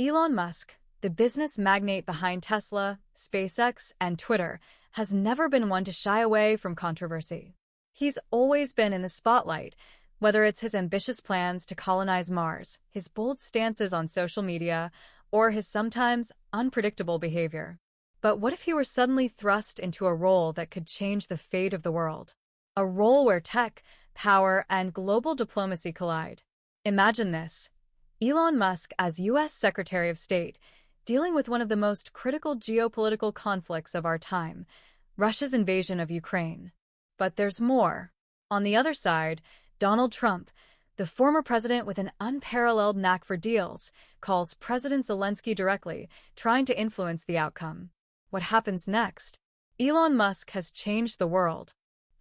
Elon Musk, the business magnate behind Tesla, SpaceX, and Twitter, has never been one to shy away from controversy. He's always been in the spotlight, whether it's his ambitious plans to colonize Mars, his bold stances on social media, or his sometimes unpredictable behavior. But what if he were suddenly thrust into a role that could change the fate of the world? A role where tech, power, and global diplomacy collide. Imagine this: Elon Musk as U.S. Secretary of State, dealing with one of the most critical geopolitical conflicts of our time, Russia's invasion of Ukraine. But there's more. On the other side, Donald Trump, the former president with an unparalleled knack for deals, calls President Zelensky directly, trying to influence the outcome. What happens next? Elon Musk has changed the world.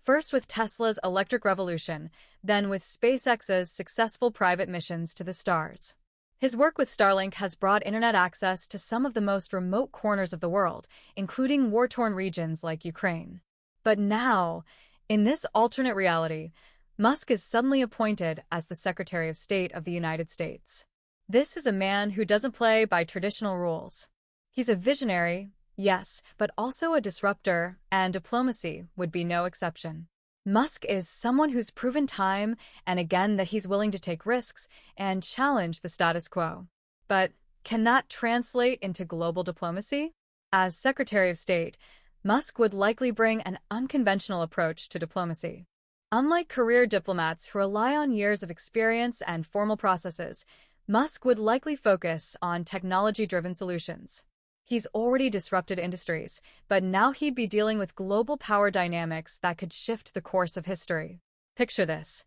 First with Tesla's electric revolution, then with SpaceX's successful private missions to the stars. His work with Starlink has brought internet access to some of the most remote corners of the world, including war-torn regions like Ukraine. But now, in this alternate reality, Musk is suddenly appointed as the Secretary of State of the United States. This is a man who doesn't play by traditional rules. He's a visionary, yes, but also a disruptor, and diplomacy would be no exception. Musk is someone who's proven time and again that he's willing to take risks and challenge the status quo. But can that translate into global diplomacy? As Secretary of State, Musk would likely bring an unconventional approach to diplomacy. Unlike career diplomats who rely on years of experience and formal processes, Musk would likely focus on technology-driven solutions. He's already disrupted industries, but now he'd be dealing with global power dynamics that could shift the course of history. Picture this: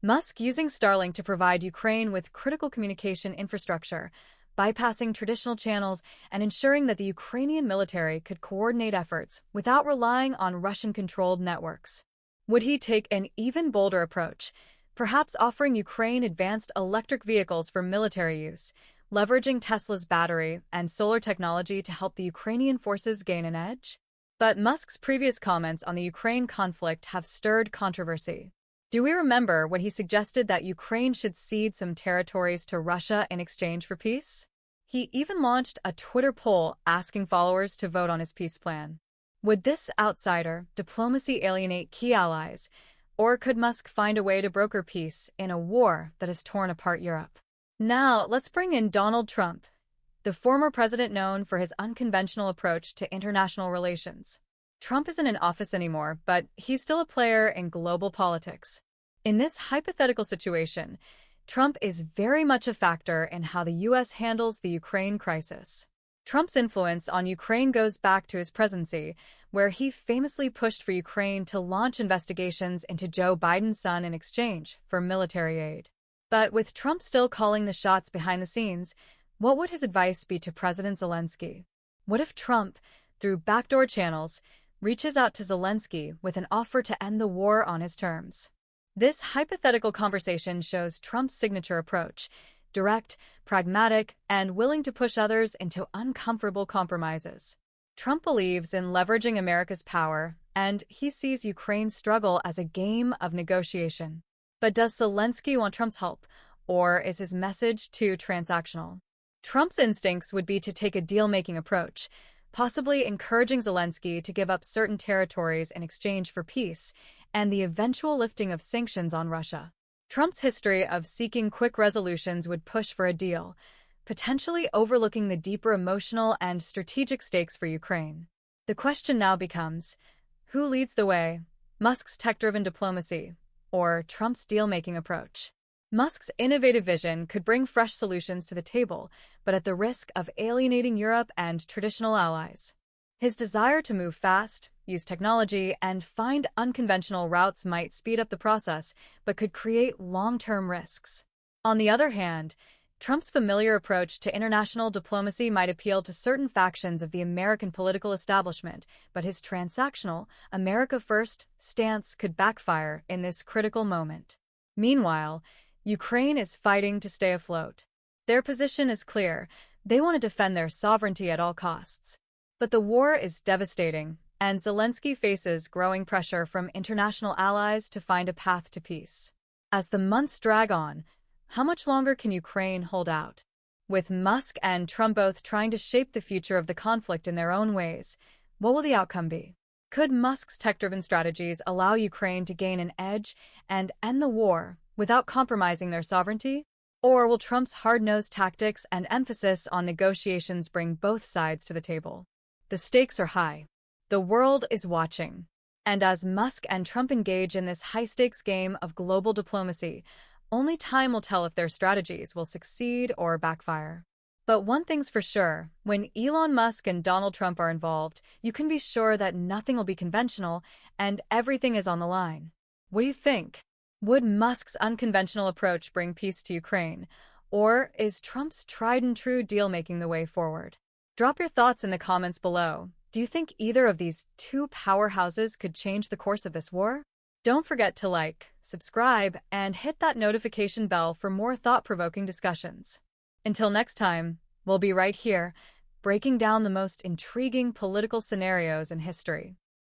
Musk using Starlink to provide Ukraine with critical communication infrastructure, bypassing traditional channels and ensuring that the Ukrainian military could coordinate efforts without relying on Russian-controlled networks. Would he take an even bolder approach, perhaps offering Ukraine advanced electric vehicles for military use, leveraging Tesla's battery and solar technology to help the Ukrainian forces gain an edge? But Musk's previous comments on the Ukraine conflict have stirred controversy. Do we remember when he suggested that Ukraine should cede some territories to Russia in exchange for peace? He even launched a Twitter poll asking followers to vote on his peace plan. Would this outsider diplomacy alienate key allies, or could Musk find a way to broker peace in a war that has torn apart Europe? Now, let's bring in Donald Trump, the former president known for his unconventional approach to international relations. Trump isn't in office anymore, but he's still a player in global politics. In this hypothetical situation, Trump is very much a factor in how the U.S. handles the Ukraine crisis. Trump's influence on Ukraine goes back to his presidency, where he famously pushed for Ukraine to launch investigations into Joe Biden's son in exchange for military aid. But with Trump still calling the shots behind the scenes, what would his advice be to President Zelensky? What if Trump, through backdoor channels, reaches out to Zelensky with an offer to end the war on his terms? This hypothetical conversation shows Trump's signature approach: direct, pragmatic, and willing to push others into uncomfortable compromises. Trump believes in leveraging America's power, and he sees Ukraine's struggle as a game of negotiation. But does Zelensky want Trump's help, or is his message too transactional? Trump's instincts would be to take a deal-making approach, possibly encouraging Zelensky to give up certain territories in exchange for peace and the eventual lifting of sanctions on Russia. Trump's history of seeking quick resolutions would push for a deal, potentially overlooking the deeper emotional and strategic stakes for Ukraine. The question now becomes, who leads the way, Musk's tech-driven diplomacy or Trump's deal-making approach? Musk's innovative vision could bring fresh solutions to the table, but at the risk of alienating Europe and traditional allies. His desire to move fast, use technology, and find unconventional routes might speed up the process, but could create long-term risks. On the other hand, Trump's familiar approach to international diplomacy might appeal to certain factions of the American political establishment, but his transactional, America-first stance could backfire in this critical moment. Meanwhile, Ukraine is fighting to stay afloat. Their position is clear: they want to defend their sovereignty at all costs. But the war is devastating, and Zelensky faces growing pressure from international allies to find a path to peace. As the months drag on, how much longer can Ukraine hold out? With Musk and Trump both trying to shape the future of the conflict in their own ways, what will the outcome be? Could Musk's tech-driven strategies allow Ukraine to gain an edge and end the war without compromising their sovereignty? Or will Trump's hard-nosed tactics and emphasis on negotiations bring both sides to the table? The stakes are high. The world is watching. And as Musk and Trump engage in this high-stakes game of global diplomacy, only time will tell if their strategies will succeed or backfire. But one thing's for sure, when Elon Musk and Donald Trump are involved, you can be sure that nothing will be conventional and everything is on the line. What do you think? Would Musk's unconventional approach bring peace to Ukraine, or is Trump's tried-and-true deal making the way forward? Drop your thoughts in the comments below. Do you think either of these two powerhouses could change the course of this war? Don't forget to like, subscribe, and hit that notification bell for more thought-provoking discussions. Until next time, we'll be right here, breaking down the most intriguing political scenarios in history.